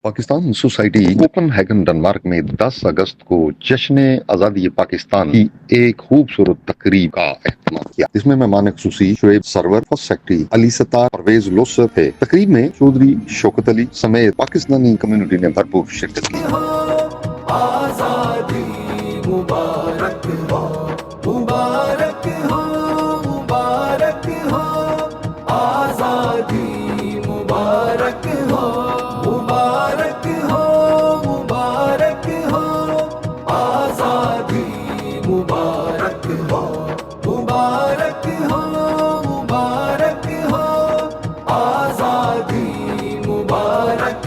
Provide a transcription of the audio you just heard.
Pakistan society Copenhagen Denmark में 10 अगस्त को जश्न आजादी पाकिस्तान की एक खूबसूरत तकरीब का एहतमाम किया, जिसमें मेहमान खुसूसी शुएब सरवर, फर्स्ट सेक्रेटरी अली सत्तार, परवेज लोसर थे। तकरीब में चौधरी शौकत अली समेत पाकिस्तानी कम्युनिटी ने भरपूर शिरकत की। आजादी मुबारक हो, मुबारक हो, मुबारक हो। आजादी मुबारक हो, मुबारक हो, मुबारक हो। आजादी मुबारक हो, मुबारक हो, मुबारक हो। आजादी मुबारक